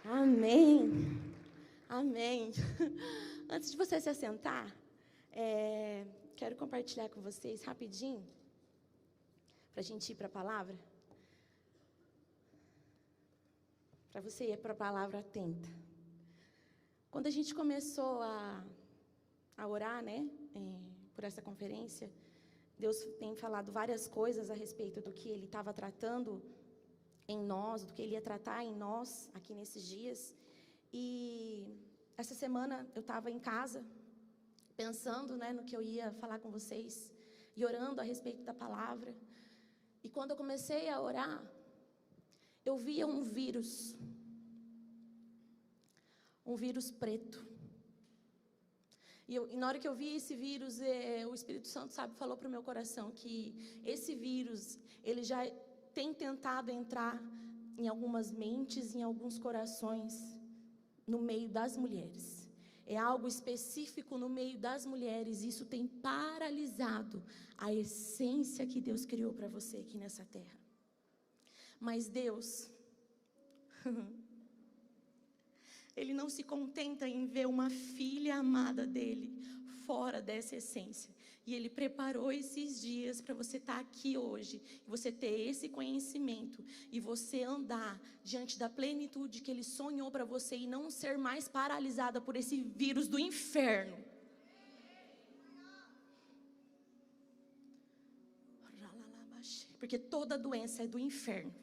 Amém. Amém. Antes de você se assentar, quero compartilhar com vocês rapidinho, para a gente ir para a palavra. Para você ir para a palavra atenta. Quando a gente começou a orar, por essa conferência, Deus tem falado várias coisas a respeito do que Ele estava tratando em nós, do que Ele ia tratar em nós aqui nesses dias. E essa semana eu estava em casa, pensando no que eu ia falar com vocês, e orando a respeito da palavra. E quando eu comecei a orar, eu via um vírus preto. E na hora que eu vi esse vírus, o Espírito Santo, falou para o meu coração que esse vírus, ele já tem tentado entrar em algumas mentes, em alguns corações, no meio das mulheres. É algo específico no meio das mulheres. Isso tem paralisado a essência que Deus criou para você aqui nessa terra. Mas Deus, Ele não se contenta em ver uma filha amada dEle fora dessa essência. E Ele preparou esses dias para você estar aqui hoje, você ter esse conhecimento e você andar diante da plenitude que Ele sonhou para você e não ser mais paralisada por esse vírus do inferno. Porque toda doença é do inferno.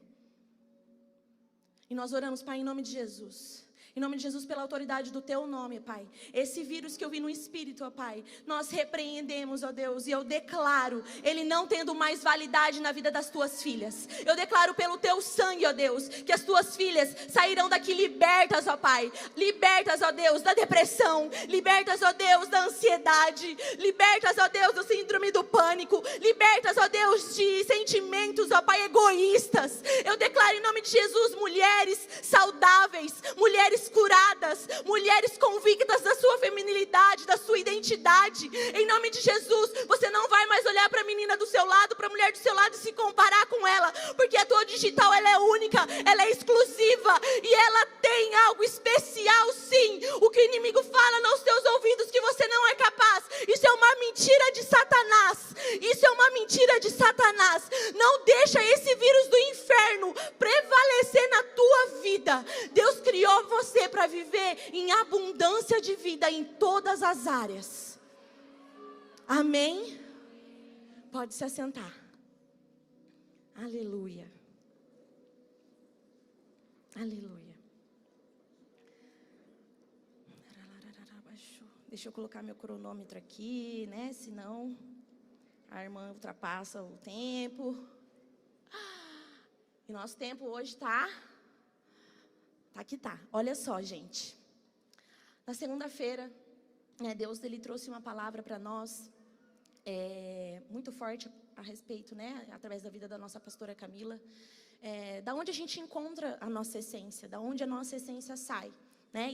E nós oramos, Pai, em nome de Jesus. Em nome de Jesus, pela autoridade do Teu nome, Pai. Esse vírus que eu vi no Espírito, ó Pai, nós repreendemos, ó Deus, e eu declaro, ele não tendo mais validade na vida das Tuas filhas. Eu declaro pelo Teu sangue, ó Deus, que as Tuas filhas sairão daqui libertas, ó Pai. Libertas, ó Deus, da depressão. Libertas, ó Deus, da ansiedade. Libertas, ó Deus, do síndrome do pânico. Libertas, ó Deus, de sentimentos, ó Pai, egoístas. Eu declaro em nome de Jesus, mulheres saudáveis, mulheres curadas, mulheres convictas da sua feminilidade, da sua identidade. Em nome de Jesus, você não vai mais olhar para a menina do seu lado, para a mulher do seu lado e se comparar com ela, porque a tua digital, ela é única, ela é exclusiva e ela tem algo especial, sim. O que o inimigo fala nos teus ouvidos que você não é capaz, isso é uma mentira de Satanás. Isso é uma mentira de Satanás. Não deixa esse vírus do inferno prevalecer na tua vida. Deus criou você para viver em abundância de vida em todas as áreas. Amém? Pode se assentar. Aleluia. Aleluia. Deixa eu colocar meu cronômetro aqui, senão a irmã ultrapassa o tempo. E nosso tempo hoje tá que tá. Olha só, gente. Na segunda-feira, Deus ele trouxe uma palavra para nós, muito forte a respeito, através da vida da nossa pastora Camila, da onde a gente encontra a nossa essência, da onde a nossa essência sai.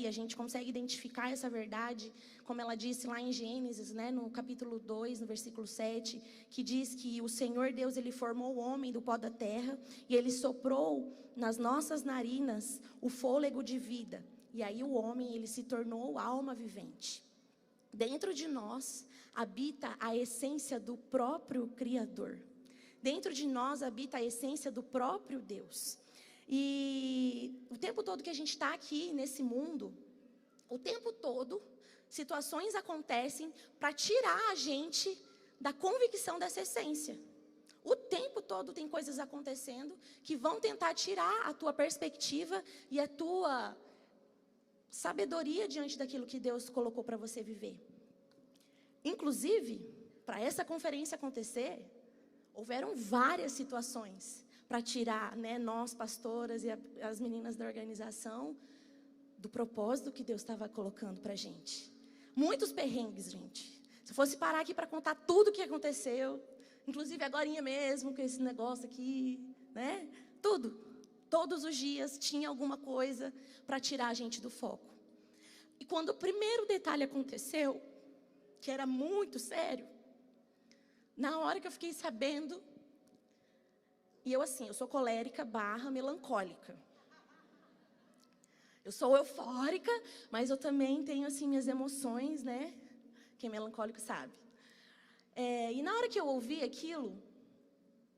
E a gente consegue identificar essa verdade, como ela disse lá em Gênesis, no capítulo 2, no versículo 7, que diz que o Senhor Deus, Ele formou o homem do pó da terra, e Ele soprou nas nossas narinas o fôlego de vida. E aí o homem, ele se tornou alma vivente. Dentro de nós habita a essência do próprio Criador. Dentro de nós habita a essência do próprio Deus. E o tempo todo que a gente está aqui nesse mundo, o tempo todo, situações acontecem para tirar a gente da convicção dessa essência. O tempo todo tem coisas acontecendo que vão tentar tirar a tua perspectiva e a tua sabedoria diante daquilo que Deus colocou para você viver. Inclusive, para essa conferência acontecer, houveram várias situações para tirar, nós pastoras e as meninas da organização, do propósito que Deus estava colocando para a gente. Muitos perrengues, gente. Se fosse parar aqui para contar tudo o que aconteceu, inclusive agorinha mesmo, com esse negócio aqui, tudo. Todos os dias tinha alguma coisa para tirar a gente do foco. E quando o primeiro detalhe aconteceu, que era muito sério, na hora que eu fiquei sabendo, e eu sou colérica / melancólica. Eu sou eufórica, mas eu também tenho, assim, minhas emoções, né? Quem é melancólico sabe. E na hora que eu ouvi aquilo,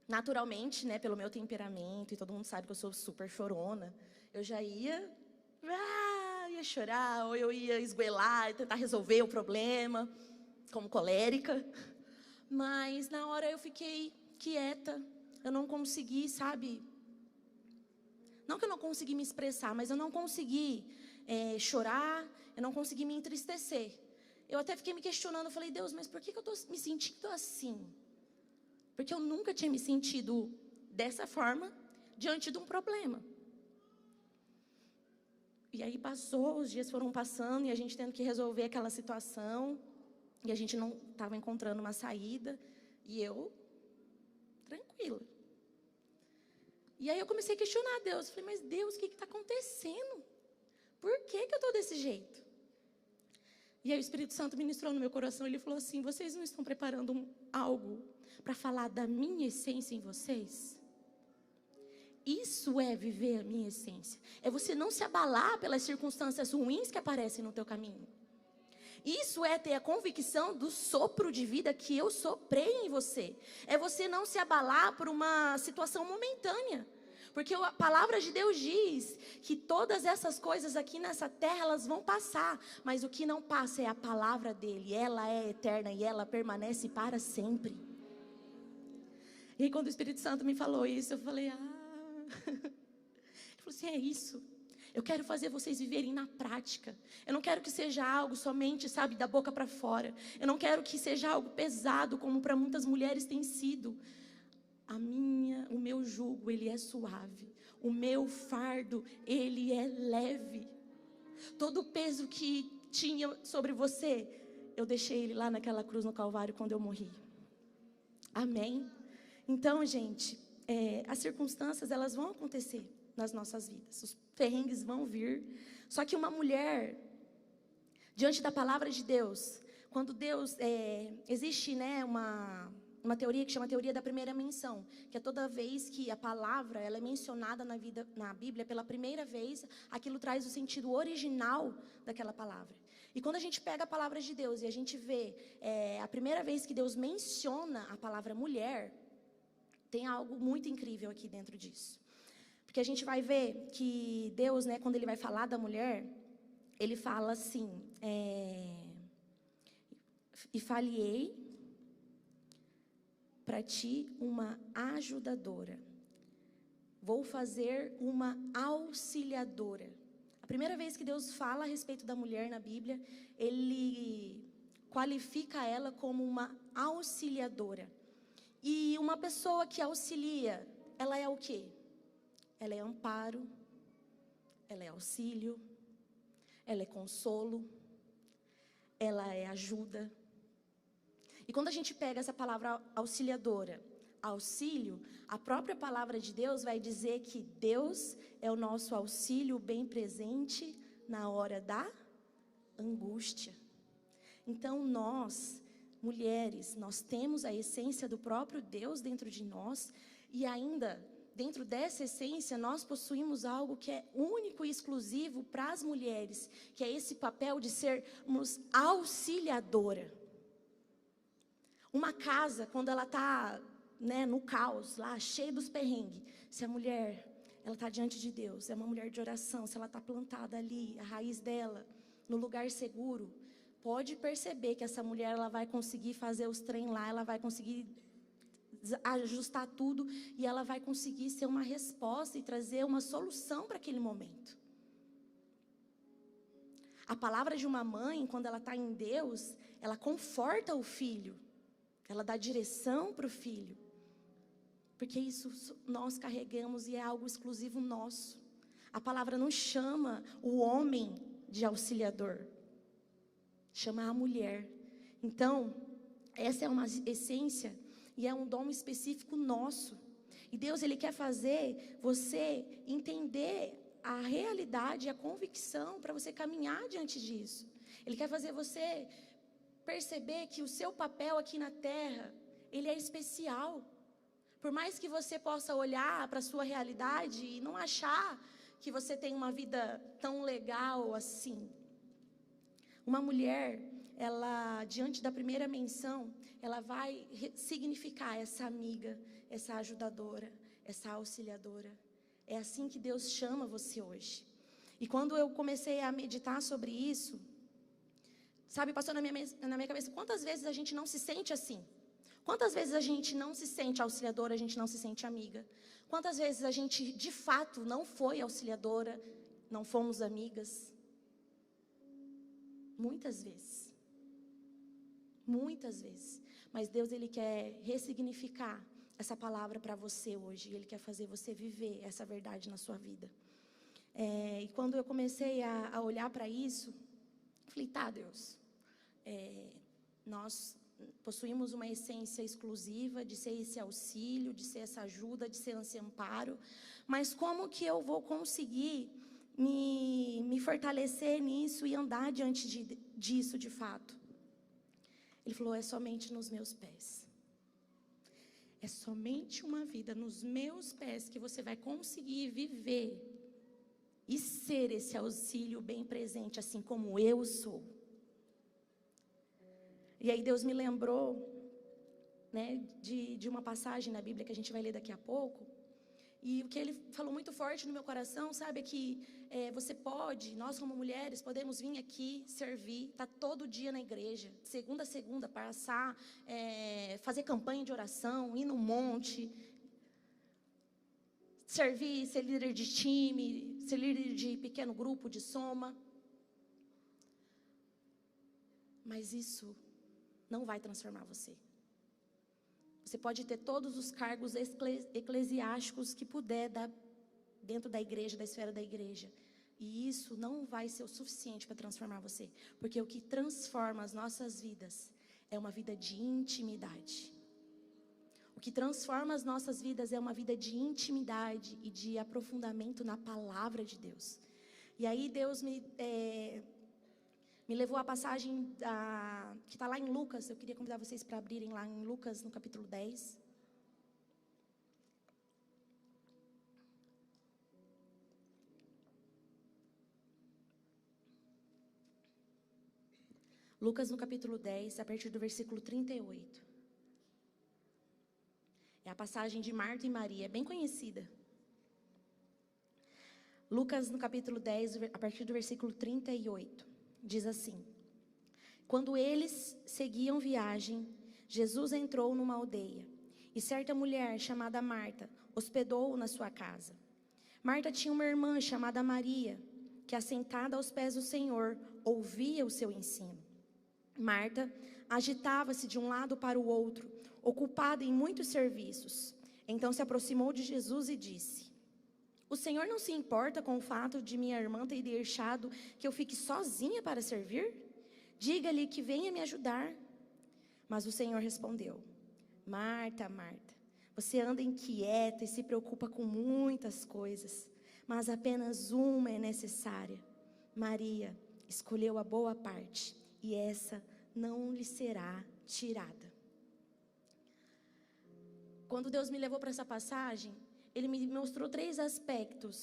naturalmente, né, pelo meu temperamento, e todo mundo sabe que eu sou super chorona, eu já ia chorar, ou eu ia esgoelar, tentar resolver o problema, como colérica. Mas na hora eu fiquei quieta, eu não consegui, sabe? Não que eu não consegui me expressar, mas eu não consegui chorar, eu não consegui me entristecer. Eu até fiquei me questionando, eu falei, Deus, mas por que eu estou me sentindo assim? Porque eu nunca tinha me sentido dessa forma diante de um problema. E aí passou, os dias foram passando e a gente tendo que resolver aquela situação. E a gente não estava encontrando uma saída. E eu, tranquila. E aí eu comecei a questionar a Deus. Falei, mas Deus, o que está acontecendo? Por que eu estou desse jeito? E aí o Espírito Santo ministrou no meu coração. Ele falou assim, vocês não estão preparando algo para falar da minha essência em vocês? Isso é viver a minha essência. É você não se abalar pelas circunstâncias ruins que aparecem no teu caminho. Isso é ter a convicção do sopro de vida que eu soprei em você. É você não se abalar por uma situação momentânea. Porque a palavra de Deus diz que todas essas coisas aqui nessa terra, elas vão passar. Mas o que não passa é a palavra dele. Ela é eterna e ela permanece para sempre. E aí, quando o Espírito Santo me falou isso, eu falei, Ele falou assim, é isso. Eu quero fazer vocês viverem na prática. Eu não quero que seja algo somente, sabe, da boca para fora. Eu não quero que seja algo pesado, como para muitas mulheres tem sido. O meu jugo, ele é suave. O meu fardo, ele é leve. Todo o peso que tinha sobre você, eu deixei ele lá naquela cruz no Calvário quando eu morri. Amém? Então, gente, as circunstâncias, elas vão acontecer nas nossas vidas. Os perrengues vão vir. Só que uma mulher, diante da palavra de Deus, quando Deus, existe, né, uma teoria que chama a teoria da primeira menção, que é toda vez que a palavra ela é mencionada na Bíblia pela primeira vez, aquilo traz o sentido original daquela palavra. E quando a gente pega a palavra de Deus e a gente vê a primeira vez que Deus menciona a palavra mulher, tem algo muito incrível aqui dentro disso. Porque a gente vai ver que Deus, né, quando Ele vai falar da mulher, Ele fala assim, e falei para ti uma ajudadora. Vou fazer uma auxiliadora. A primeira vez que Deus fala a respeito da mulher na Bíblia, Ele qualifica ela como uma auxiliadora. E uma pessoa que auxilia, ela é o quê? Ela é amparo, ela é auxílio, ela é consolo, ela é ajuda. E quando a gente pega essa palavra auxiliadora, auxílio, a própria palavra de Deus vai dizer que Deus é o nosso auxílio bem presente na hora da angústia. Então nós, mulheres, nós temos a essência do próprio Deus dentro de nós e ainda dentro dessa essência nós possuímos algo que é único e exclusivo para as mulheres, que é esse papel de sermos auxiliadora. Uma casa, quando ela está, né, no caos, lá, cheia dos perrengues, se a mulher, ela está diante de Deus, é uma mulher de oração, se ela está plantada ali, a raiz dela, no lugar seguro, pode perceber que essa mulher, ela vai conseguir fazer os trem lá, ela vai conseguir ajustar tudo, e ela vai conseguir ser uma resposta e trazer uma solução para aquele momento. A palavra de uma mãe, quando ela está em Deus, ela conforta o filho. Ela dá direção para o filho. Porque isso nós carregamos e é algo exclusivo nosso. A palavra não chama o homem de auxiliador. Chama a mulher. Então, essa é uma essência e é um dom específico nosso. E Deus, Ele quer fazer você entender a realidade e a convicção para você caminhar diante disso. Ele quer fazer você perceber que o seu papel aqui na terra, ele é especial. Por mais que você possa olhar para a sua realidade e não achar que você tem uma vida tão legal assim. Uma mulher, ela, diante da primeira menção, ela vai significar essa amiga, essa ajudadora, essa auxiliadora. É assim que Deus chama você hoje. E quando eu comecei a meditar sobre isso, sabe, passou na minha cabeça, quantas vezes a gente não se sente assim? Quantas vezes a gente não se sente auxiliadora, a gente não se sente amiga? Quantas vezes a gente, de fato, não foi auxiliadora, não fomos amigas? Muitas vezes. Muitas vezes. Mas Deus, Ele quer ressignificar essa palavra para você hoje. Ele quer fazer você viver essa verdade na sua vida. E quando eu comecei a olhar para isso, falei, tá, Deus, nós possuímos uma essência exclusiva de ser esse auxílio, de ser essa ajuda, de ser esse amparo, mas como que eu vou conseguir me fortalecer nisso e andar diante disso de fato? Ele falou, é somente nos meus pés. É somente uma vida nos meus pés que você vai conseguir viver e ser esse auxílio bem presente, assim como eu sou. E aí Deus me lembrou, né, de uma passagem na Bíblia que a gente vai ler daqui a pouco. E o que ele falou muito forte no meu coração, sabe, é que nós como mulheres, podemos vir aqui servir, estar todo dia na igreja, segunda a segunda, passar, fazer campanha de oração, ir no monte, servir, ser líder de time, ser líder de pequeno grupo, de soma. Mas isso não vai transformar você. Você pode ter todos os cargos eclesiásticos que puder dentro da igreja, da esfera da igreja. E isso não vai ser o suficiente para transformar você. Porque o que transforma as nossas vidas é uma vida de intimidade. O que transforma as nossas vidas é uma vida de intimidade e de aprofundamento na palavra de Deus. E aí Deus me levou à passagem que está lá em Lucas. Eu queria convidar vocês para abrirem lá em Lucas, no capítulo 10. Lucas, no capítulo 10, a partir do versículo 38. É a passagem de Marta e Maria, bem conhecida. Lucas, no capítulo 10, a partir do versículo 38. Diz assim: quando eles seguiam viagem, Jesus entrou numa aldeia, e certa mulher chamada Marta hospedou-o na sua casa. Marta tinha uma irmã chamada Maria, que assentada aos pés do Senhor, ouvia o seu ensino. Marta agitava-se de um lado para o outro, ocupada em muitos serviços. Então se aproximou de Jesus e disse: o Senhor não se importa com o fato de minha irmã ter deixado que eu fique sozinha para servir? Diga-lhe que venha me ajudar. Mas o Senhor respondeu: Marta, Marta, você anda inquieta e se preocupa com muitas coisas, mas apenas uma é necessária. Maria escolheu a boa parte, e essa não lhe será tirada. Quando Deus me levou para essa passagem, Ele me mostrou 3 aspectos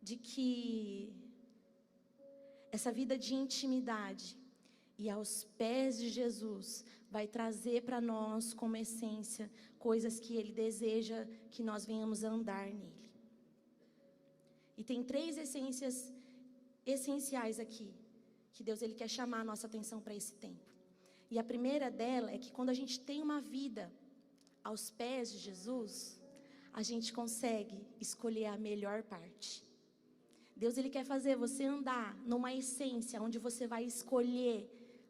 de que essa vida de intimidade e aos pés de Jesus vai trazer para nós como essência coisas que Ele deseja que nós venhamos a andar nele. E tem 3 essências essenciais aqui que Deus Ele quer chamar a nossa atenção para esse tempo. E a primeira dela é que quando a gente tem uma vida aos pés de Jesus, a gente consegue escolher a melhor parte. Deus Ele quer fazer você andar numa essência onde você vai escolher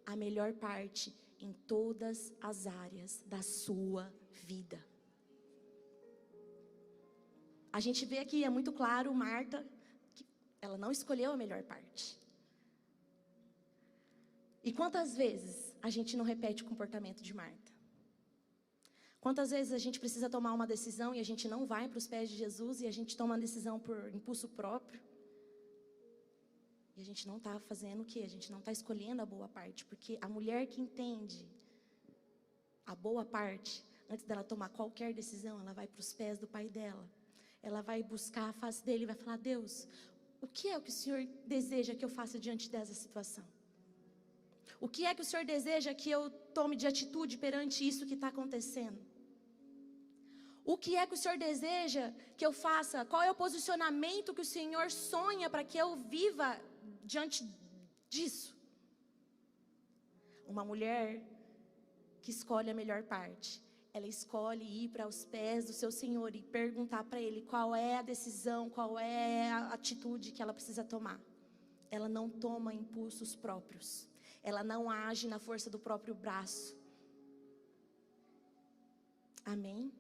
a melhor parte em todas as áreas da sua vida. A gente vê aqui, é muito claro, Marta, que ela não escolheu a melhor parte. E quantas vezes a gente não repete o comportamento de Marta? Quantas vezes a gente precisa tomar uma decisão e a gente não vai para os pés de Jesus e a gente toma uma decisão por impulso próprio? E a gente não está fazendo o quê? A gente não está escolhendo a boa parte. Porque a mulher que entende a boa parte, antes dela tomar qualquer decisão, ela vai para os pés do pai dela. ela vai buscar a face dele e vai falar: Deus, o que é o que o Senhor deseja que eu faça diante dessa situação? O que é que o Senhor deseja que eu tome de atitude perante isso que está acontecendo? O que é que o Senhor deseja que eu faça? Qual é o posicionamento que o Senhor sonha para que eu viva diante disso? Uma mulher que escolhe a melhor parte, ela escolhe ir para os pés do seu Senhor e perguntar para Ele qual é a decisão, qual é a atitude que ela precisa tomar. Ela não toma impulsos próprios. Ela não age na força do próprio braço. Amém?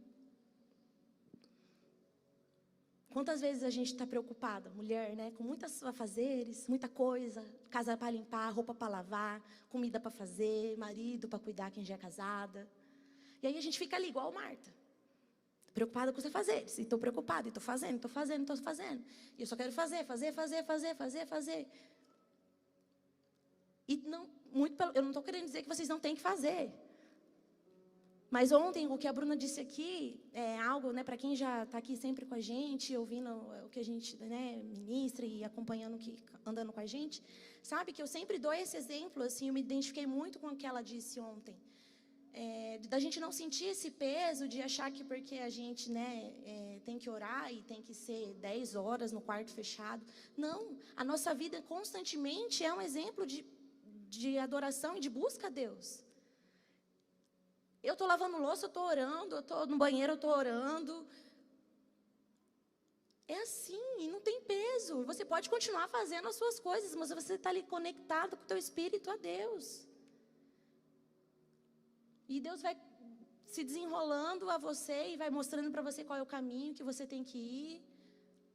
Quantas vezes a gente está preocupada, mulher, né? Com muitos afazeres, muita coisa. Casa para limpar, roupa para lavar, comida para fazer, marido para cuidar quem já é casada. E aí a gente fica ali igual Marta. Preocupada com os afazeres. E estou preocupada, e estou fazendo. E eu só quero fazer. E não, eu não estou querendo dizer que vocês não têm que fazer. Mas ontem, o que a Bruna disse aqui, é algo, né, para quem já está aqui sempre com a gente, ouvindo o que a gente, né, ministra e acompanhando, andando com a gente, sabe que eu sempre dou esse exemplo, assim, eu me identifiquei muito com o que ela disse ontem. Da gente não sentir esse peso de achar que porque a gente, né, tem que orar e tem que ser 10 horas no quarto fechado. Não, a nossa vida constantemente é um exemplo de adoração e de busca a Deus. Eu estou lavando louça, eu estou orando, eu estou no banheiro, eu estou orando. É assim, e não tem peso. Você pode continuar fazendo as suas coisas, mas você está ali conectado com o teu espírito a Deus. E Deus vai se desenrolando a você e vai mostrando para você qual é o caminho que você tem que ir,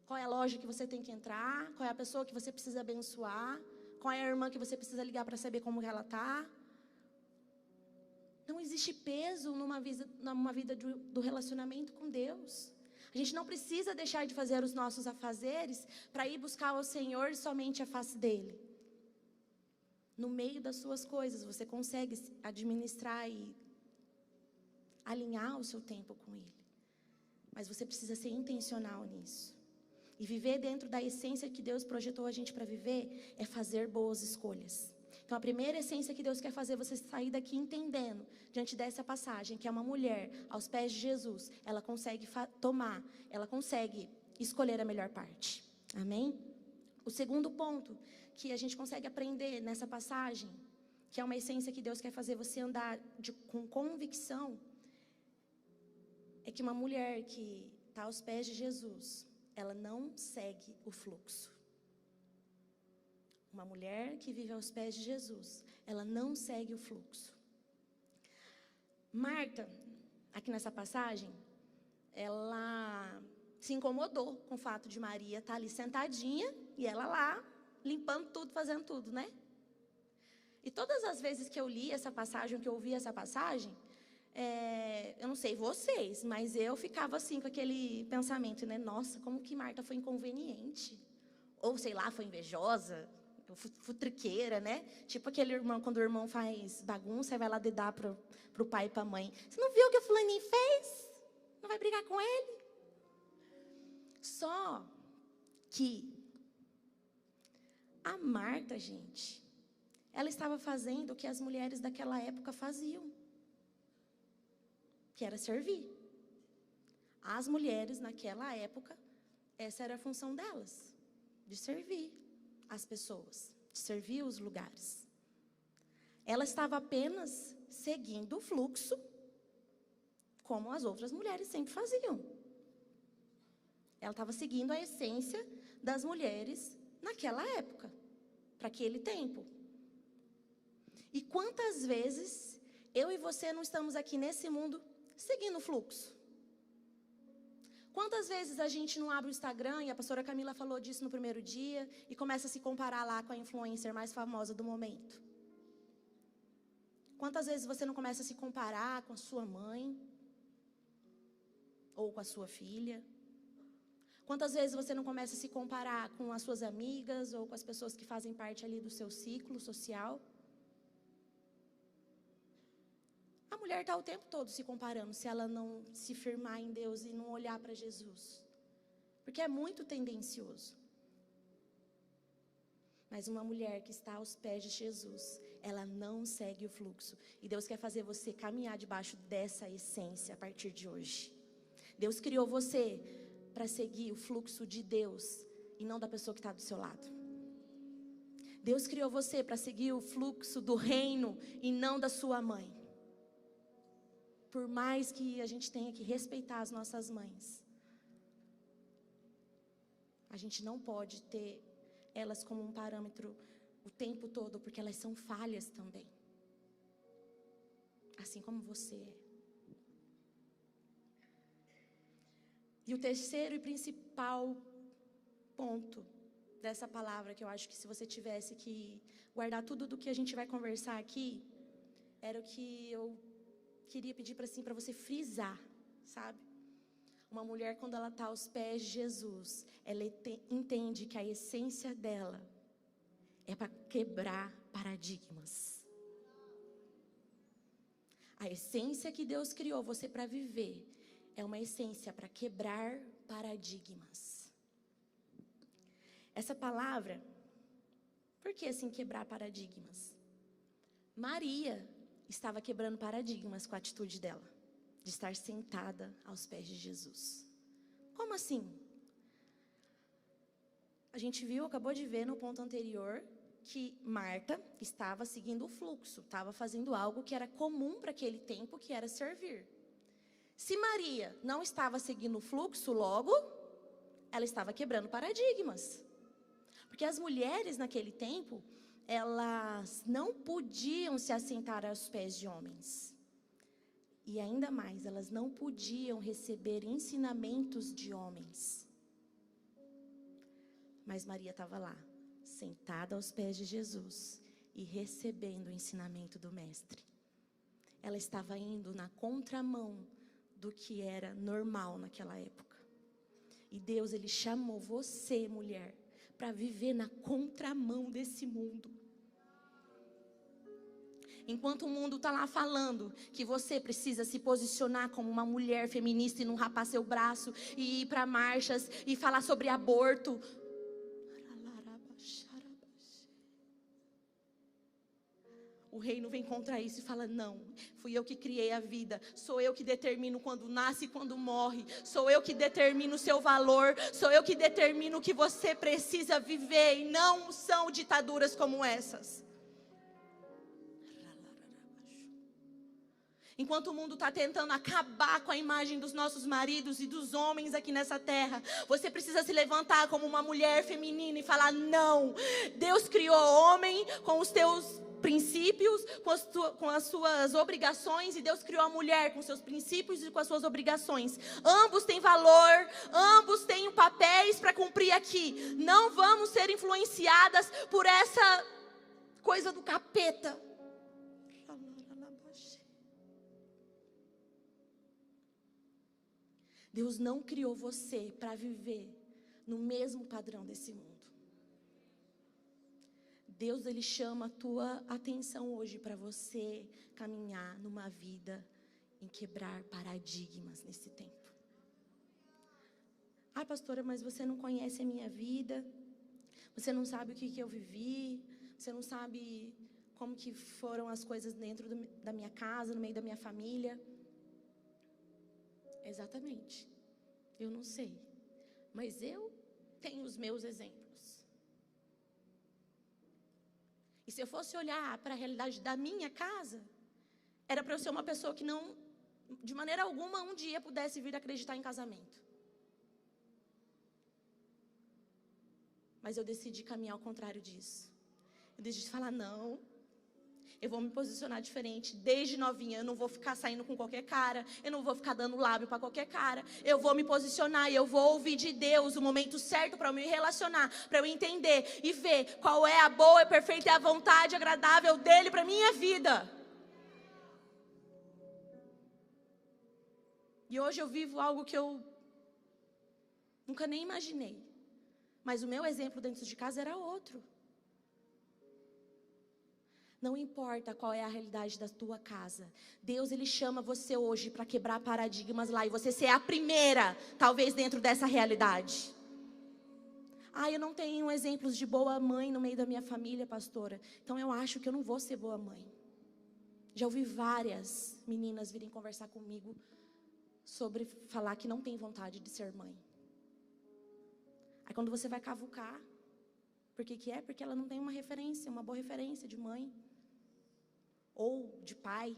qual é a loja que você tem que entrar, qual é a pessoa que você precisa abençoar, qual é a irmã que você precisa ligar para saber como ela está. Não existe peso numa vida do relacionamento com Deus. A gente não precisa deixar de fazer os nossos afazeres para ir buscar ao Senhor somente a face dEle. No meio das suas coisas, você consegue administrar e alinhar o seu tempo com Ele. Mas você precisa ser intencional nisso. E viver dentro da essência que Deus projetou a gente para viver é fazer boas escolhas. Então, a primeira essência que Deus quer fazer é você sair daqui entendendo, diante dessa passagem, que é uma mulher aos pés de Jesus, ela consegue ela consegue escolher a melhor parte. Amém? O segundo ponto que a gente consegue aprender nessa passagem, que é uma essência que Deus quer fazer você andar com convicção, é que uma mulher que está aos pés de Jesus, ela não segue o fluxo. Uma mulher que vive aos pés de Jesus, ela não segue o fluxo. Marta, aqui nessa passagem, ela se incomodou com o fato de Maria estar ali sentadinha e ela lá, limpando tudo, fazendo tudo, né? E todas as vezes que eu li essa passagem, que eu ouvi essa passagem, eu não sei vocês, mas eu ficava assim com aquele pensamento, né? Nossa, como que Marta foi inconveniente. Ou, sei lá, foi invejosa, futriqueira, né? Tipo aquele irmão, quando o irmão faz bagunça, e vai lá dedar pro pai e pra mãe. Você não viu o que o fulaninho fez? Não vai brigar com ele? Só que a Marta, gente, ela estava fazendo o que as mulheres daquela época faziam, que era servir. As mulheres naquela época, essa era a função delas, de servir as pessoas, de servir os lugares. Ela estava apenas seguindo o fluxo, como as outras mulheres sempre faziam. Ela estava seguindo a essência das mulheres naquela época, para aquele tempo. E quantas vezes eu e você não estamos aqui nesse mundo seguindo o fluxo? Quantas vezes a gente não abre o Instagram, e a pastora Camila falou disso no primeiro dia, e começa a se comparar lá com a influencer mais famosa do momento? Quantas vezes você não começa a se comparar com a sua mãe? Ou com a sua filha? Quantas vezes você não começa a se comparar com as suas amigas, ou com as pessoas que fazem parte ali do seu ciclo social? A mulher está o tempo todo se comparando, se ela não se firmar em Deus e não olhar para Jesus. porque é muito tendencioso. Mas uma mulher que está aos pés de Jesus, ela não segue o fluxo. E Deus quer fazer você caminhar debaixo dessa essência a partir de hoje. Deus criou você para seguir o fluxo de Deus e não da pessoa que está do seu lado. Deus criou você para seguir o fluxo do reino e não da sua mãe. Por mais que a gente tenha que respeitar as nossas mães, a gente não pode ter elas como um parâmetro o tempo todo, porque elas são falhas também. Assim como você é. E o terceiro e principal ponto dessa palavra, que eu acho que se você tivesse que guardar tudo do que a gente vai conversar aqui, era o que eu queria pedir para você frisar, sabe? Uma mulher, quando ela está aos pés de Jesus, ela entende que a essência dela é para quebrar paradigmas. A essência que Deus criou você para viver é uma essência para quebrar paradigmas. Essa palavra, por que assim quebrar paradigmas? Maria estava quebrando paradigmas com a atitude dela, de estar sentada aos pés de Jesus. Como assim? A gente viu, acabou de ver no ponto anterior, que Marta estava seguindo o fluxo, estava fazendo algo que era comum para aquele tempo, que era servir. Se Maria não estava seguindo o fluxo, logo, ela estava quebrando paradigmas. Porque as mulheres naquele tempo, elas não podiam se assentar aos pés de homens. E ainda mais, elas não podiam receber ensinamentos de homens. Mas Maria estava lá, sentada aos pés de Jesus e recebendo o ensinamento do Mestre. Ela estava indo na contramão do que era normal naquela época. E Deus, Ele chamou você, mulher, para viver na contramão desse mundo. Enquanto o mundo está lá falando que você precisa se posicionar como uma mulher feminista e não rapar seu braço e ir para marchas e falar sobre aborto. O reino vem contra isso e fala, não, fui eu que criei a vida, sou eu que determino quando nasce e quando morre, sou eu que determino o seu valor, sou eu que determino o que você precisa viver, e não são ditaduras como essas. Enquanto o mundo está tentando acabar com a imagem dos nossos maridos e dos homens aqui nessa terra, você precisa se levantar como uma mulher feminina e falar, não, Deus criou homem com os teus princípios, com as suas obrigações, e Deus criou a mulher com seus princípios e com as suas obrigações. Ambos têm valor, ambos têm papéis para cumprir aqui. Não vamos ser influenciadas por essa coisa do capeta. Deus não criou você para viver no mesmo padrão desse mundo. Deus, Ele chama a tua atenção hoje para você caminhar numa vida em quebrar paradigmas nesse tempo. Ah, pastora, mas você não conhece a minha vida, você não sabe o que eu vivi, você não sabe como que foram as coisas dentro da minha casa, no meio da minha família. Exatamente, eu não sei, mas eu tenho os meus exemplos. E se eu fosse olhar para a realidade da minha casa, era para eu ser uma pessoa que não, de maneira alguma, um dia pudesse vir acreditar em casamento. Mas eu decidi caminhar ao contrário disso. Eu decidi falar, não, eu vou me posicionar diferente. Desde novinha, eu não vou ficar saindo com qualquer cara, eu não vou ficar dando lábio para qualquer cara. Eu vou me posicionar e eu vou ouvir de Deus o momento certo para eu me relacionar, para eu entender e ver qual é a boa, a perfeita e a vontade agradável dEle para minha vida. E hoje eu vivo algo que eu nunca nem imaginei. Mas o meu exemplo dentro de casa era outro. Não importa qual é a realidade da tua casa. Deus, Ele chama você hoje para quebrar paradigmas lá. E você ser a primeira, talvez, dentro dessa realidade. Eu não tenho exemplos de boa mãe no meio da minha família, pastora. Então eu acho que eu não vou ser boa mãe. Já ouvi várias meninas virem conversar comigo sobre falar que não tem vontade de ser mãe. Aí quando você vai cavucar, por que que é? Porque ela não tem uma referência, uma boa referência de mãe. Ou de pai.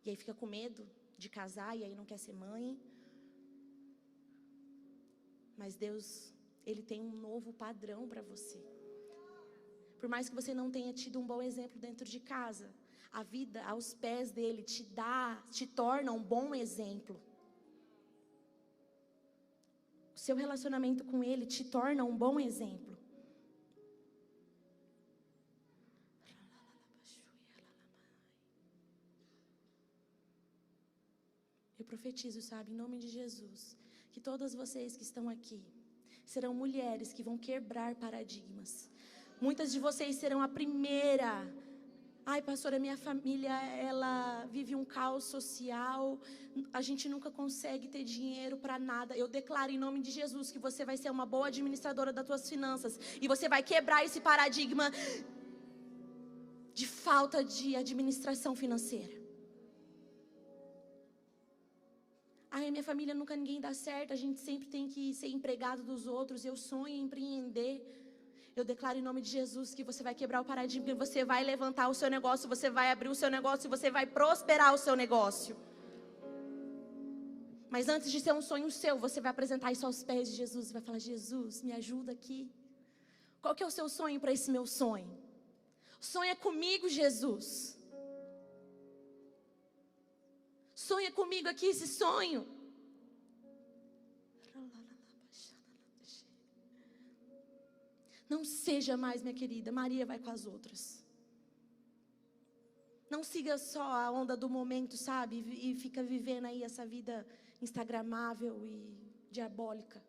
E aí fica com medo de casar e aí não quer ser mãe. Mas Deus, Ele tem um novo padrão para você. Por mais que você não tenha tido um bom exemplo dentro de casa, a vida aos pés dele te torna um bom exemplo. O seu relacionamento com ele te torna um bom exemplo. Eu profetizo, sabe, em nome de Jesus, que todas vocês que estão aqui serão mulheres que vão quebrar paradigmas. Muitas de vocês serão a primeira. Pastora, minha família, ela vive um caos social, a gente nunca consegue ter dinheiro para nada. Eu declaro em nome de Jesus que você vai ser uma boa administradora das suas finanças e você vai quebrar esse paradigma de falta de administração financeira. Minha família nunca ninguém dá certo, a gente sempre tem que ser empregado dos outros, eu sonho em empreender. Eu declaro em nome de Jesus que você vai quebrar o paradigma, você vai levantar o seu negócio, você vai abrir o seu negócio, você vai prosperar o seu negócio. Mas antes de ser um sonho seu, você vai apresentar isso aos pés de Jesus e vai falar: Jesus, me ajuda aqui. Qual que é o seu sonho para esse meu sonho? Sonha comigo, Jesus. Sonha comigo aqui esse sonho. Não seja mais, minha querida, Maria vai com as outras. Não siga só a onda do momento, sabe? E fica vivendo aí essa vida instagramável e diabólica.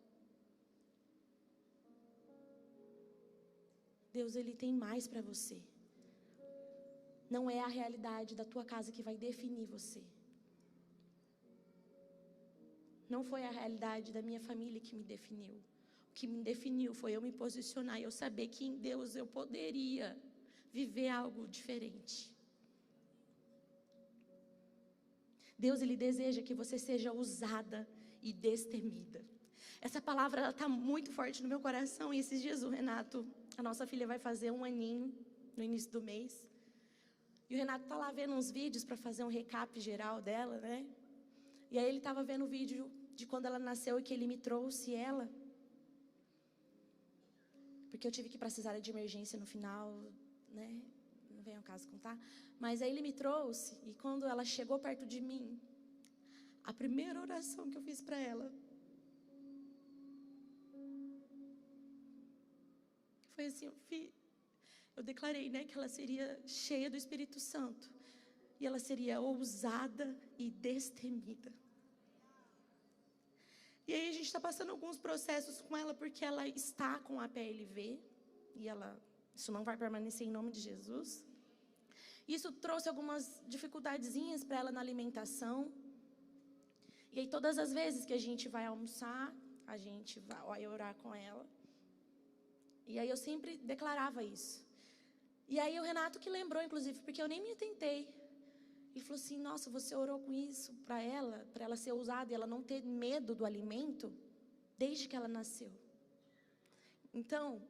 Deus, Ele tem mais para você. Não é a realidade da tua casa que vai definir você. Não foi a realidade da minha família que me definiu. O que me definiu foi eu me posicionar e eu saber que em Deus eu poderia viver algo diferente. Deus, Ele deseja que você seja usada e destemida. Essa palavra está muito forte no meu coração. E esses dias o Renato, a nossa filha vai fazer 1 aninho no início do mês. E o Renato está lá vendo uns vídeos para fazer um recap geral dela, né? E aí ele estava vendo o vídeo de quando ela nasceu e que ele me trouxe ela. Porque eu tive que ir para a cesárea de emergência no final, né? Não vem ao caso contar. Mas aí ele me trouxe e quando ela chegou perto de mim, a primeira oração que eu fiz para ela foi assim: eu declarei, né, que ela seria cheia do Espírito Santo. E ela seria ousada e destemida. E aí a gente está passando alguns processos com ela, porque ela está com a PLV. E isso não vai permanecer em nome de Jesus. Isso trouxe algumas dificuldadezinhas para ela na alimentação. E aí todas as vezes que a gente vai almoçar, a gente vai orar com ela. E aí eu sempre declarava isso. E aí o Renato que lembrou, inclusive, porque eu nem me atentei. Ele falou assim: nossa, você orou com isso para ela ser ousada e ela não ter medo do alimento, desde que ela nasceu. Então,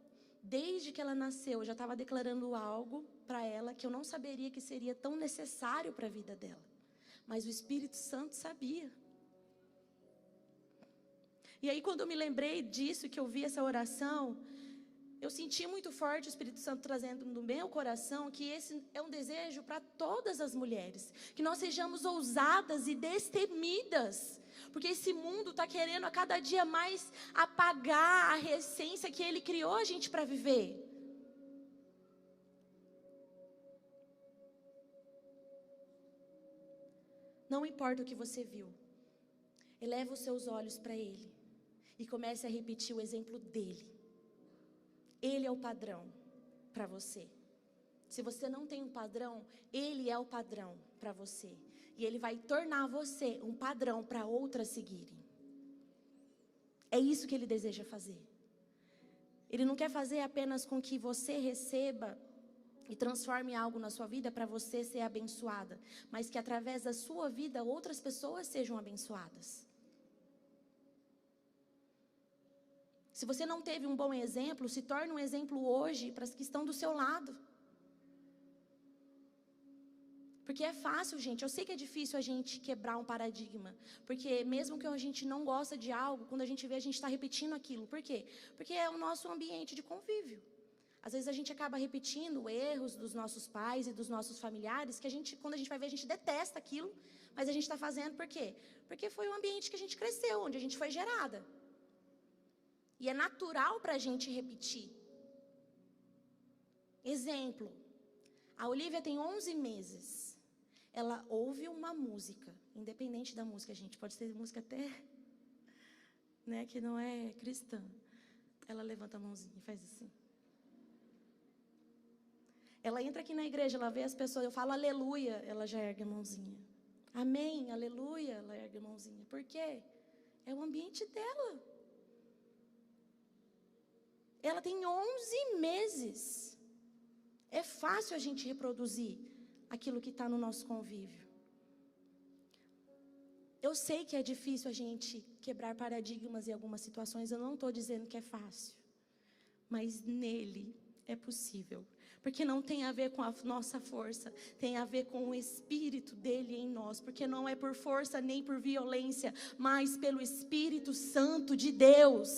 desde que ela nasceu, eu já estava declarando algo para ela que eu não saberia que seria tão necessário para a vida dela. Mas o Espírito Santo sabia. E aí, quando eu me lembrei disso, que eu vi essa oração, eu senti muito forte o Espírito Santo trazendo no meu coração que esse é um desejo para todas as mulheres. Que nós sejamos ousadas e destemidas. Porque esse mundo está querendo a cada dia mais apagar a essência que Ele criou a gente para viver. Não importa o que você viu. Eleva os seus olhos para Ele. E comece a repetir o exemplo dEle. Ele é o padrão para você. Se você não tem um padrão, Ele é o padrão para você. E Ele vai tornar você um padrão para outras seguirem. É isso que Ele deseja fazer. Ele não quer fazer apenas com que você receba e transforme algo na sua vida para você ser abençoada, mas que através da sua vida outras pessoas sejam abençoadas. Se você não teve um bom exemplo, se torne um exemplo hoje para as que estão do seu lado. Porque é fácil, gente. Eu sei que é difícil a gente quebrar um paradigma. Porque mesmo que a gente não gosta de algo, quando a gente vê, a gente está repetindo aquilo. Por quê? Porque é o nosso ambiente de convívio. Às vezes a gente acaba repetindo erros dos nossos pais e dos nossos familiares, que a gente, quando a gente vai ver, a gente detesta aquilo, mas a gente está fazendo por quê? Porque foi o ambiente que a gente cresceu, onde a gente foi gerada. E é natural para a gente repetir. Exemplo, a Olivia tem 11 meses. Ela ouve uma música, independente da música, gente, pode ser música até, né, que não é cristã. Ela levanta a mãozinha e faz assim. Ela entra aqui na igreja, ela vê as pessoas, eu falo aleluia, ela já ergue a mãozinha. Amém, aleluia, ela ergue a mãozinha. Por quê? É o ambiente dela. Ela tem 11 meses. É fácil a gente reproduzir aquilo que está no nosso convívio. Eu sei que é difícil a gente quebrar paradigmas em algumas situações, eu não estou dizendo que é fácil. Mas nele é possível. Porque não tem a ver com a nossa força, tem a ver com o Espírito dele em nós. Porque não é por força nem por violência, mas pelo Espírito Santo de Deus.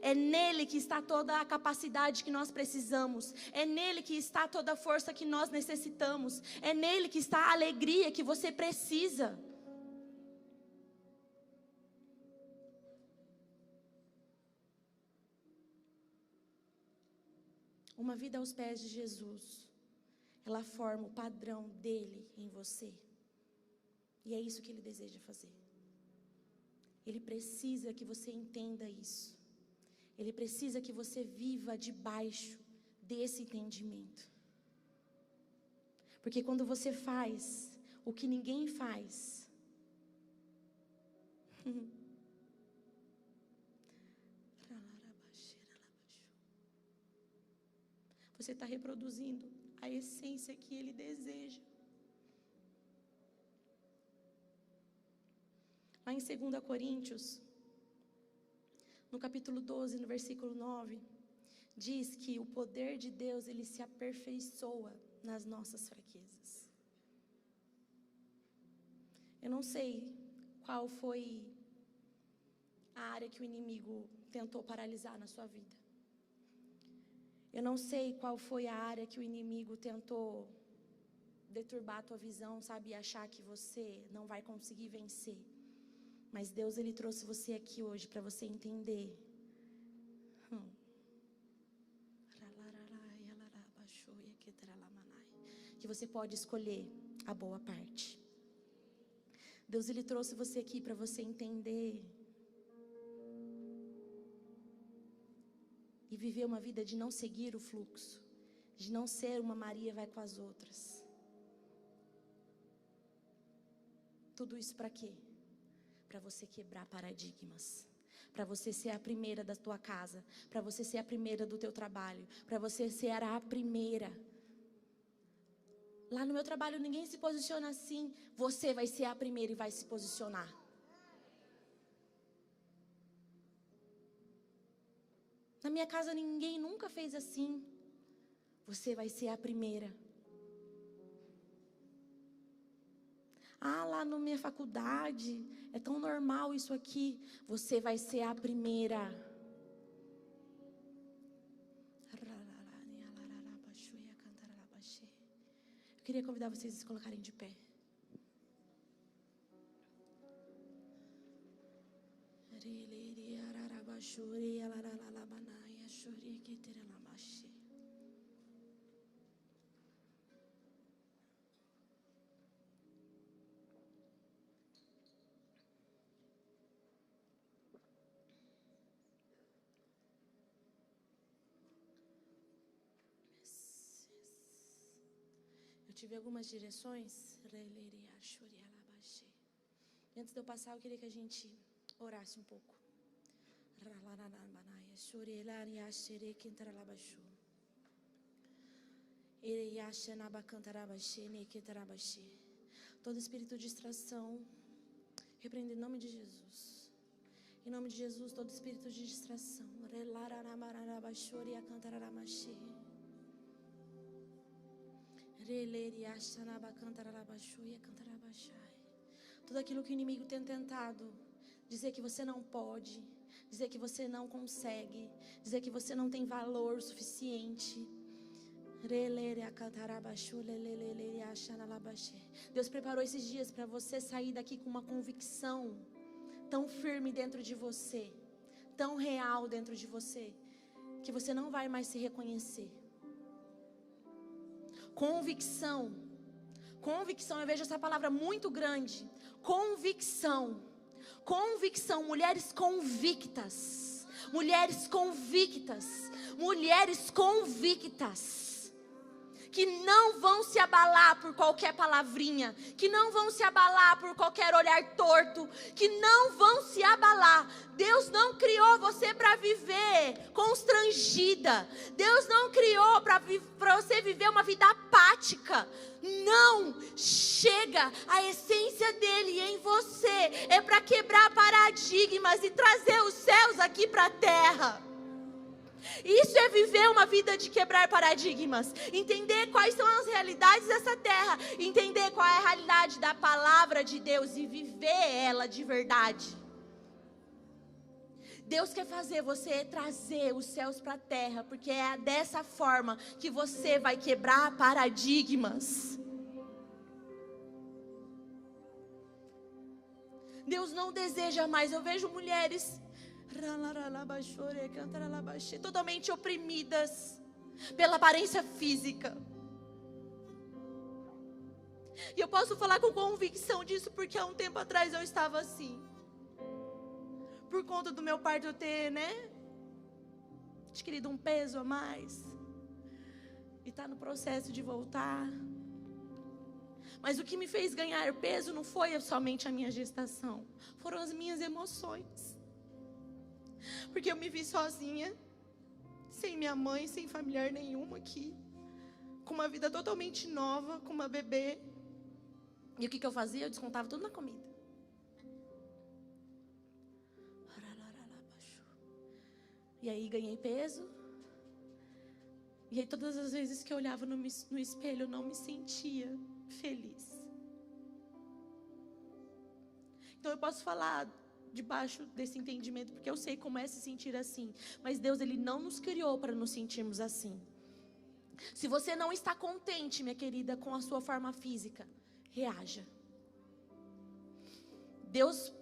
É nele que está toda a capacidade que nós precisamos. É nele que está toda a força que nós necessitamos. É nele que está a alegria que você precisa. Uma vida aos pés de Jesus, ela forma o padrão dele em você. E é isso que ele deseja fazer. Ele precisa que você entenda isso. Ele precisa que você viva debaixo desse entendimento. Porque quando você faz o que ninguém faz, você está reproduzindo a essência que ele deseja. Lá em 2 Coríntios, no capítulo 12, no versículo 9, diz que o poder de Deus, ele se aperfeiçoa nas nossas fraquezas. Eu não sei qual foi a área que o inimigo tentou paralisar na sua vida. Eu não sei qual foi a área que o inimigo tentou deturbar a tua visão, sabe, e achar que você não vai conseguir vencer. Mas Deus, ele trouxe você aqui hoje para você entender. Que você pode escolher a boa parte. Deus, ele trouxe você aqui para você entender e viver uma vida de não seguir o fluxo, de não ser uma Maria vai com as outras. Tudo isso para quê? Para você quebrar paradigmas, para você ser a primeira da tua casa, para você ser a primeira do teu trabalho, para você ser a primeira. Lá no meu trabalho ninguém se posiciona assim, você vai ser a primeira e vai se posicionar. Na minha casa ninguém nunca fez assim, você vai ser a primeira. Ah, lá na minha faculdade, é tão normal isso aqui. Você vai ser a primeira. Eu queria convidar vocês a se colocarem de pé. Eu tive algumas direções. Antes de eu passar, eu queria que a gente orasse um pouco. Todo espírito de distração, repreende em nome de Jesus. Em nome de Jesus, todo espírito de distração. Tudo aquilo que o inimigo tem tentado dizer que você não pode, dizer que você não consegue, dizer que você não tem valor suficiente. Deus preparou esses dias para você sair daqui com uma convicção tão firme dentro de você, tão real dentro de você, que você não vai mais se reconhecer. Convicção, eu vejo essa palavra muito grande. Convicção, mulheres convictas, que não vão se abalar por qualquer palavrinha, que não vão se abalar por qualquer olhar torto, que não vão se abalar. Deus não criou você para viver constrangida. Deus não criou para você viver uma vida apática. Não, chega, a essência dele em você é para quebrar paradigmas e trazer os céus aqui para a terra. Isso é viver uma vida de quebrar paradigmas, entender quais são as realidades dessa terra, entender qual é a realidade da palavra de Deus e viver ela de verdade. Deus quer fazer você trazer os céus para a terra, porque é dessa forma que você vai quebrar paradigmas. Deus não deseja mais, eu vejo mulheres totalmente oprimidas pela aparência física. E eu posso falar com convicção disso, porque há um tempo atrás eu estava assim. Por conta do meu parto eu ter, adquirido um peso a mais. E está no processo de voltar. Mas o que me fez ganhar peso não foi somente a minha gestação. Foram as minhas emoções. Porque eu me vi sozinha, sem minha mãe, sem familiar nenhum aqui, com uma vida totalmente nova, com uma bebê. E o que eu fazia? Eu descontava tudo na comida. E aí ganhei peso. E aí todas as vezes que eu olhava no espelho, eu não me sentia feliz. Então eu posso falar debaixo desse entendimento, porque eu sei como é se sentir assim. Mas Deus, Ele não nos criou para nos sentirmos assim. Se você não está contente, minha querida, com a sua forma física, reaja. Deus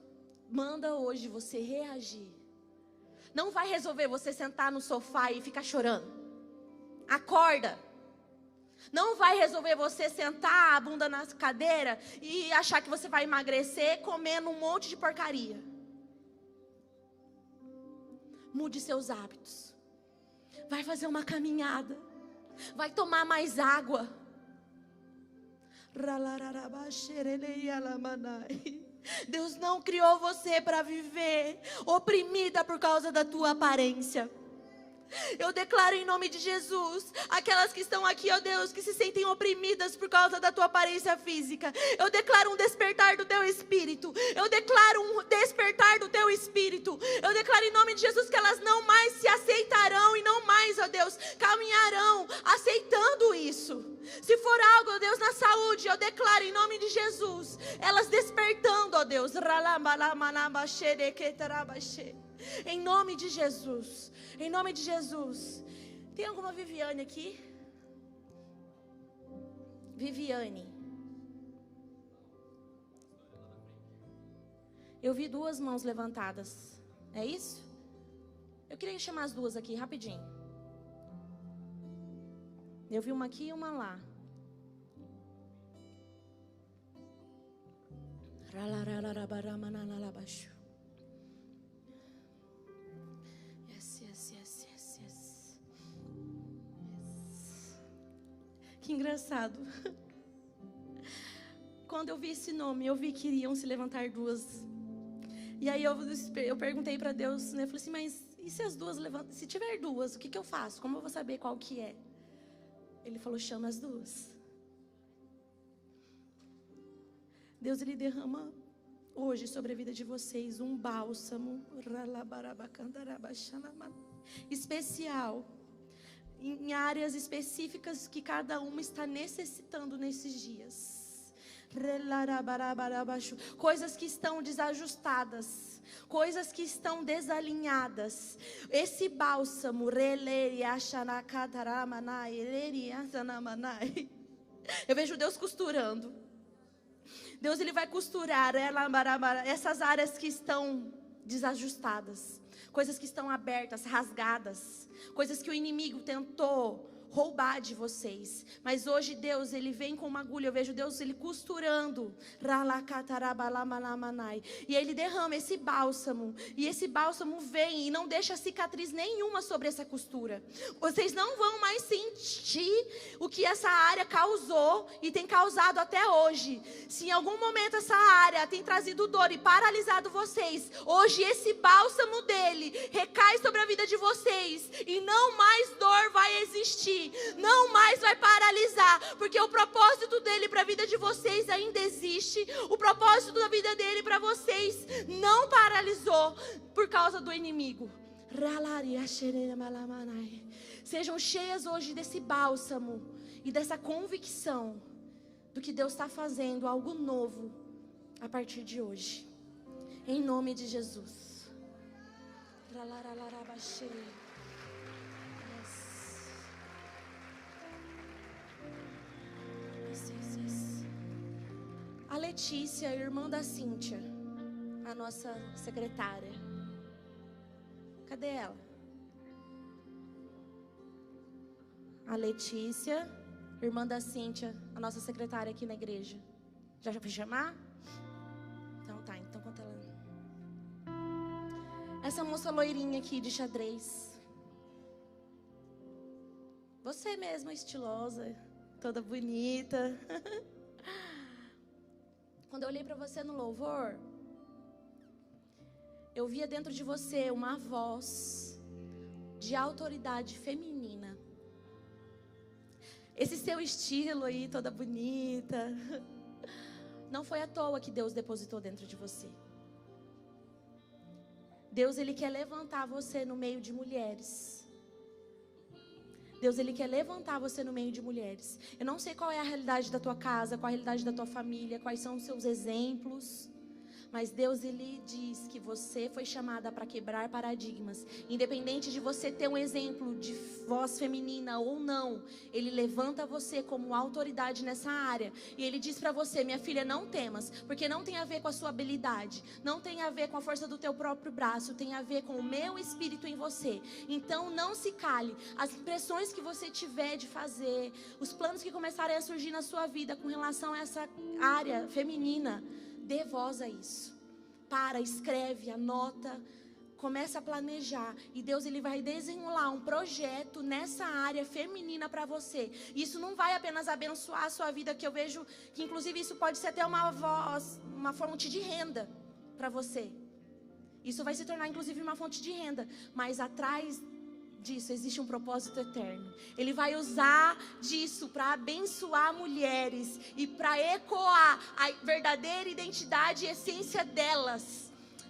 manda hoje você reagir. Não vai resolver você sentar no sofá e ficar chorando. Acorda. Não vai resolver você sentar a bunda na cadeira e achar que você vai emagrecer comendo um monte de porcaria. Mude seus hábitos. Vai fazer uma caminhada. Vai tomar mais água. Deus não criou você para viver oprimida por causa da tua aparência. Eu declaro em nome de Jesus, aquelas que estão aqui, ó Deus, que se sentem oprimidas por causa da tua aparência física, eu declaro um despertar do teu espírito, eu declaro um despertar do teu espírito, eu declaro em nome de Jesus que elas não mais se aceitarão e não mais, ó Deus, caminharão aceitando isso. Se for algo, ó Deus, na saúde, eu declaro em nome de Jesus, elas despertando, ó Deus, em nome de Jesus. Em nome de Jesus. Tem alguma Viviane aqui? Viviane. Eu vi 2 mãos levantadas. É isso? Eu queria chamar as 2 aqui, rapidinho. Eu vi uma aqui e uma lá. Que engraçado. Quando eu vi esse nome, eu vi que iriam se levantar 2. E E aí eu perguntei para Deus, né? Eu falei assim, mas e se as duas levantam? Se tiver duas, o que eu faço? Como eu vou saber qual que é? Ele falou, chama as duas. Deus, Ele derrama hoje sobre a vida de vocês um bálsamo especial, em áreas específicas que cada uma está necessitando nesses dias. Coisas que estão desajustadas, coisas que estão desalinhadas. Esse bálsamo, eu vejo Deus costurando. Deus, Ele vai costurar essas áreas que estão desajustadas, coisas que estão abertas, rasgadas, coisas que o inimigo tentou roubar de vocês. Mas hoje Deus, Ele vem com uma agulha. Eu vejo Deus, Ele costurando. E Ele derrama esse bálsamo. E esse bálsamo vem e não deixa cicatriz nenhuma sobre essa costura. Vocês não vão mais sentir o que essa área causou e tem causado até hoje. Se em algum momento essa área tem trazido dor e paralisado vocês, hoje esse bálsamo dele recai sobre a vida de vocês. E não mais dor vai existir. Não mais vai paralisar, porque o propósito dele para a vida de vocês ainda existe. O propósito da vida dele para vocês não paralisou por causa do inimigo. Sejam cheias hoje desse bálsamo e dessa convicção do que Deus está fazendo algo novo a partir de hoje, em nome de Jesus. A Letícia, irmã da Cíntia, a nossa secretária. Cadê ela? A Letícia, irmã da Cíntia, a nossa secretária aqui na igreja. Já foi chamar? Então tá, então conta ela. Essa moça loirinha aqui de xadrez. Você mesma, estilosa, toda bonita. Quando eu olhei para você no louvor, eu via dentro de você uma voz de autoridade feminina. Esse seu estilo aí, toda bonita, não foi à toa que Deus depositou dentro de você. Deus, Ele quer levantar você no meio de mulheres. Deus, Ele quer levantar você no meio de mulheres. Eu não sei qual é a realidade da tua casa, qual é a realidade da tua família, quais são os seus exemplos. Mas Deus, Ele diz que você foi chamada para quebrar paradigmas. Independente de você ter um exemplo de voz feminina ou não, Ele levanta você como autoridade nessa área. E Ele diz para você, minha filha, não temas, porque não tem a ver com a sua habilidade, não tem a ver com a força do teu próprio braço, tem a ver com o meu espírito em você. Então não se cale. As impressões que você tiver de fazer, os planos que começarem a surgir na sua vida com relação a essa área feminina, dê voz a isso. Para, escreve, anota, começa a planejar. E Deus, Ele vai desenrolar um projeto nessa área feminina para você. Isso não vai apenas abençoar a sua vida, que eu vejo que inclusive isso pode ser até uma voz, uma fonte de renda para você. Isso vai se tornar inclusive uma fonte de renda. Mas atrás disso existe um propósito eterno. Ele vai usar disso para abençoar mulheres e para ecoar a verdadeira identidade e essência delas.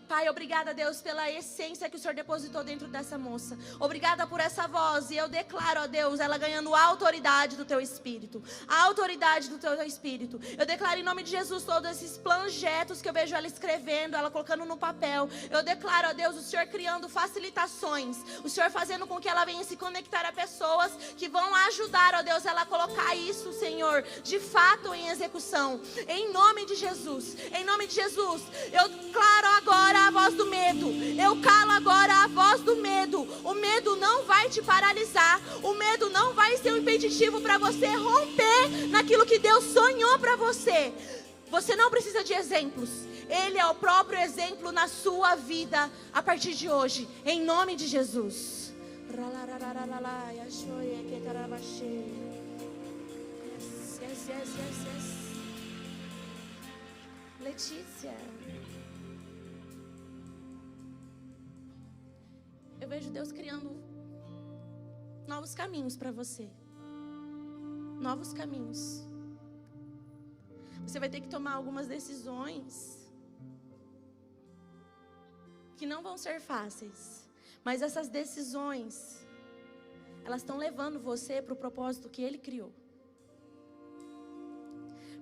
Pai, obrigada, Deus, pela essência que o Senhor depositou dentro dessa moça. Obrigada por essa voz. E eu declaro, ó Deus, ela ganhando a autoridade do Teu Espírito. A autoridade do Teu Espírito. Eu declaro em nome de Jesus todos esses projetos que eu vejo ela escrevendo, ela colocando no papel. Eu declaro, ó Deus, o Senhor criando facilitações. O Senhor fazendo com que ela venha se conectar a pessoas que vão ajudar, ó Deus, ela a colocar isso, Senhor, de fato em execução. Em nome de Jesus. Em nome de Jesus. Eu declaro agora a voz do medo. Eu calo agora a voz do medo. O medo não vai te paralisar. O medo não vai ser um impeditivo para você romper naquilo que Deus sonhou para você. Você não precisa de exemplos. Ele é o próprio exemplo na sua vida a partir de hoje. Em nome de Jesus. Letícia. Eu vejo Deus criando novos caminhos para você. Novos caminhos. Você vai ter que tomar algumas decisões que não vão ser fáceis. Mas essas decisões, elas estão levando você para o propósito que Ele criou.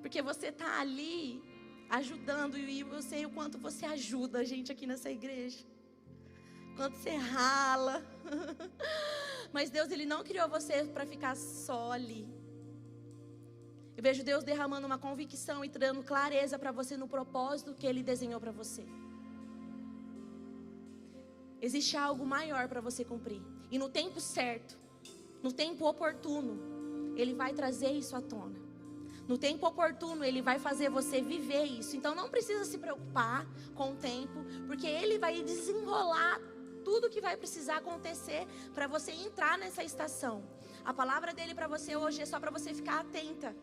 Porque você está ali ajudando, e eu sei o quanto você ajuda a gente aqui nessa igreja. Quanto você rala. Mas Deus, Ele não criou você para ficar só ali. Eu vejo Deus derramando uma convicção e dando clareza para você no propósito que Ele desenhou para você. Existe algo maior para você cumprir. E no tempo certo, no tempo oportuno, Ele vai trazer isso à tona. No tempo oportuno, Ele vai fazer você viver isso. Então não precisa se preocupar com o tempo, porque Ele vai desenrolar tudo que vai precisar acontecer para você entrar nessa estação. A palavra dele para você hoje é só para você ficar atenta.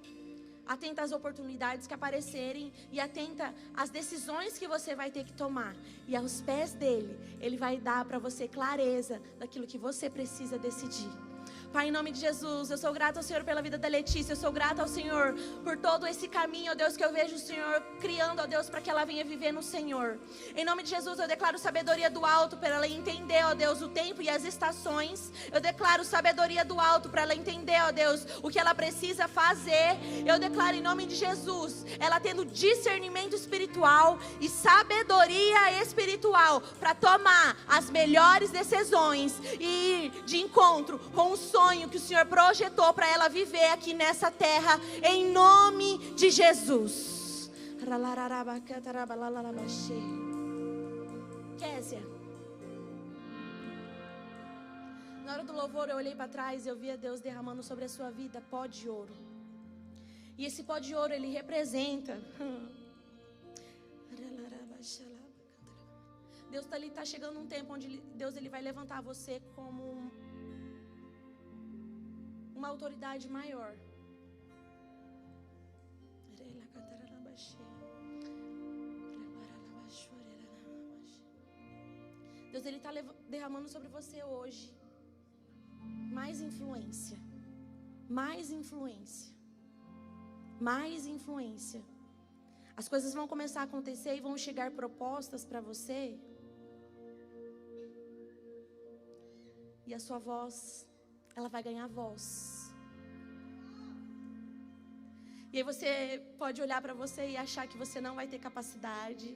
Atenta às oportunidades que aparecerem e atenta às decisões que você vai ter que tomar. E aos pés dele, ele vai dar para você clareza daquilo que você precisa decidir. Pai, em nome de Jesus, eu sou grata ao Senhor pela vida da Letícia. Eu sou grata ao Senhor por todo esse caminho, ó Deus, que eu vejo o Senhor criando, ó Deus, para que ela venha viver no Senhor. Em nome de Jesus, eu declaro sabedoria do alto para ela entender, ó Deus, o tempo e as estações. Eu declaro sabedoria do alto para ela entender, ó Deus, o que ela precisa fazer. Eu declaro em nome de Jesus, ela tendo discernimento espiritual e sabedoria espiritual para tomar as melhores decisões e ir de encontro com o sonho que o Senhor projetou para ela viver aqui nessa terra, em nome de Jesus. Késia, na hora do louvor eu olhei para trás e eu via Deus derramando sobre a sua vida pó de ouro. E esse pó de ouro, ele representa Deus está chegando um tempo onde Deus ele vai levantar você como uma autoridade maior. Deus ele está derramando sobre você hoje mais influência, mais influência, mais influência. As coisas vão começar a acontecer e vão chegar propostas para você. E a sua voz, ela vai ganhar voz. E aí você pode olhar para você e achar que você não vai ter capacidade,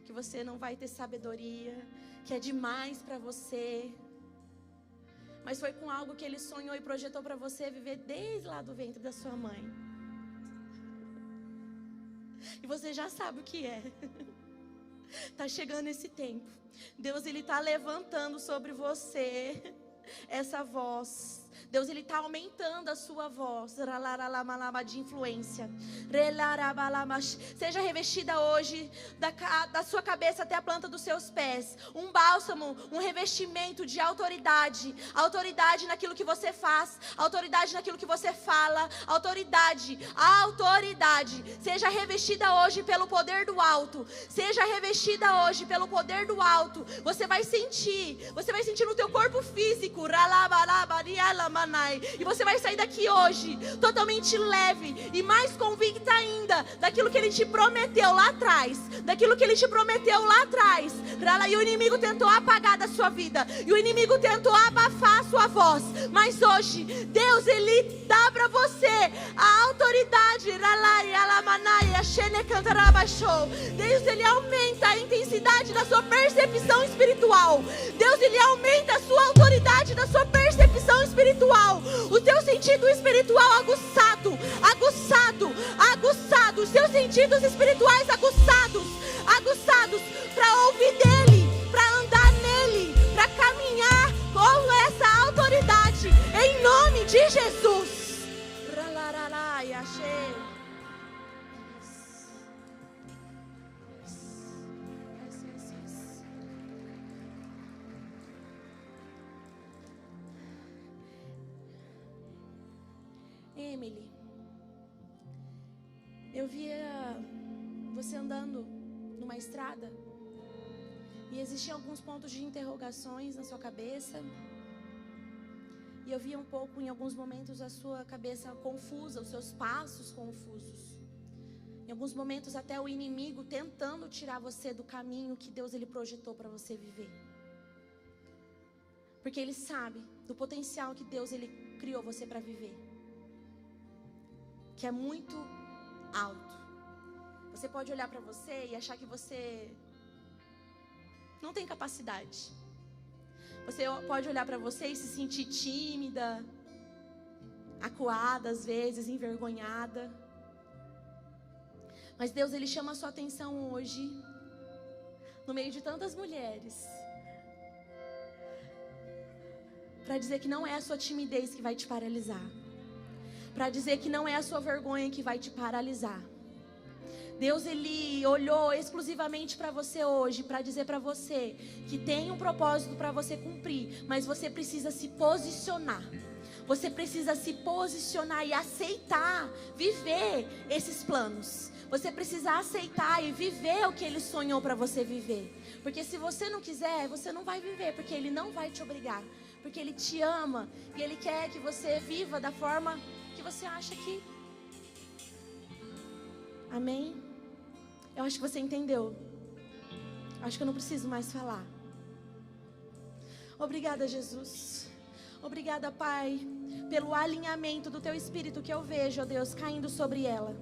que você não vai ter sabedoria, que é demais para você. Mas foi com algo que Ele sonhou e projetou para você viver desde lá do ventre da sua mãe. E você já sabe o que é. Tá chegando esse tempo. Deus ele tá levantando sobre você essa voz. Deus ele está aumentando a sua voz de influência. Seja revestida hoje da sua cabeça até a planta dos seus pés um bálsamo, um revestimento de autoridade. Autoridade naquilo que você faz, autoridade naquilo que você fala, autoridade. Seja revestida hoje pelo poder do alto. Seja revestida hoje pelo poder do alto. Você vai sentir no teu corpo físico. E você vai sair daqui hoje totalmente leve e mais convicta ainda daquilo que Ele te prometeu lá atrás. E o inimigo tentou apagar da sua vida, e o inimigo tentou abafar a sua voz, mas hoje Deus ele dá para você a autoridade. Deus ele aumenta a intensidade da sua percepção espiritual. Deus ele aumenta a sua autoridade da sua percepção espiritual. O teu sentido espiritual aguçado. Os seus sentidos espirituais aguçados para ouvir dele, para andar nele, para caminhar com essa autoridade, em nome de Jesus. Emily, eu via você andando numa estrada E existiam alguns pontos de interrogações na sua cabeça. E eu via um pouco, em alguns momentos, a sua cabeça confusa, os seus passos confusos. Em alguns momentos, até o inimigo tentando tirar você do caminho que Deus ele projetou para você viver. Porque ele sabe do potencial que Deus ele criou você para viver. Que é muito alto. Você pode olhar para você e achar que você não tem capacidade. Você pode olhar para você e se sentir tímida, acuada às vezes, envergonhada. Mas Deus ele chama a sua atenção hoje, no meio de tantas mulheres, para dizer que não é a sua timidez que vai te paralisar. Para dizer que não é a sua vergonha que vai te paralisar. Deus ele olhou exclusivamente para você hoje, para dizer para você que tem um propósito para você cumprir, mas você precisa se posicionar. Você precisa se posicionar e aceitar, viver esses planos. Você precisa aceitar e viver o que Ele sonhou para você viver. Porque se você não quiser, você não vai viver, porque Ele não vai te obrigar. Porque Ele te ama e Ele quer que você viva da forma que você acha que... Amém? Eu acho que você entendeu. Acho que eu não preciso mais falar. Obrigada, Jesus. Obrigada, Pai, pelo alinhamento do Teu Espírito que eu vejo, ó Deus, caindo sobre ela.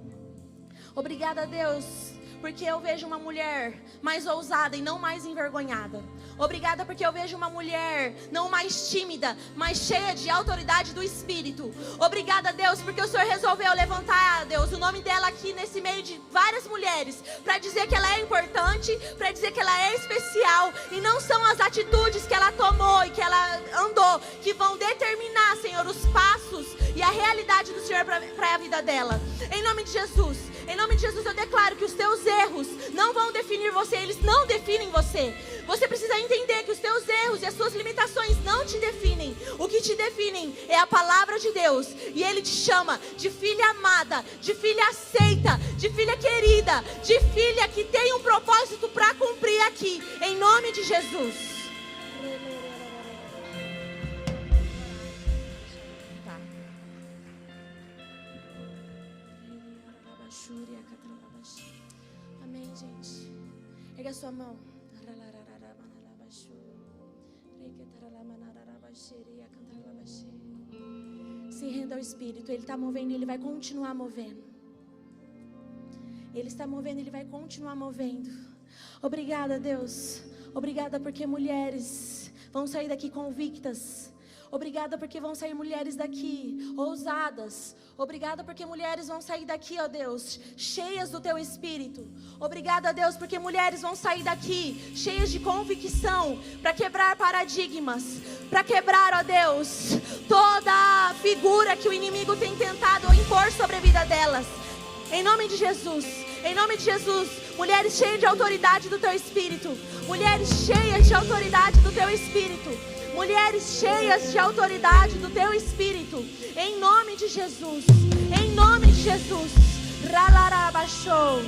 Obrigada, Deus, porque eu vejo uma mulher mais ousada e não mais envergonhada. Obrigada porque eu vejo uma mulher não mais tímida, mas cheia de autoridade do Espírito. Obrigada, Deus, porque o Senhor resolveu levantar, Deus, o nome dela aqui nesse meio de várias mulheres, para dizer que ela é importante, para dizer que ela é especial. E não são as atitudes que ela tomou e que ela andou que vão determinar, Senhor, os passos e a realidade do Senhor para a vida dela. Em nome de Jesus. Em nome de Jesus eu declaro que os teus erros não vão definir você, eles não definem você. Você precisa entender que os teus erros e as suas limitações não te definem. O que te definem é a palavra de Deus. E Ele te chama de filha amada, de filha aceita, de filha querida, de filha que tem um propósito para cumprir aqui. Em nome de Jesus. Amém, gente. Erga a sua mão. Se renda ao Espírito. Ele está movendo e Ele vai continuar movendo. Ele está movendo e Ele vai continuar movendo. Obrigada, Deus. Obrigada porque mulheres vão sair daqui convictas. Obrigada porque vão sair mulheres daqui ousadas. Obrigada porque mulheres vão sair daqui, ó Deus, cheias do Teu Espírito. Obrigada, Deus, porque mulheres vão sair daqui cheias de convicção para quebrar paradigmas, para quebrar, ó Deus, toda figura que o inimigo tem tentado impor sobre a vida delas. Em nome de Jesus, em nome de Jesus, mulheres cheias de autoridade do Teu Espírito, mulheres cheias de autoridade do Teu Espírito. Mulheres cheias de autoridade do Teu Espírito. Em nome de Jesus. Em nome de Jesus. Ralarabashou.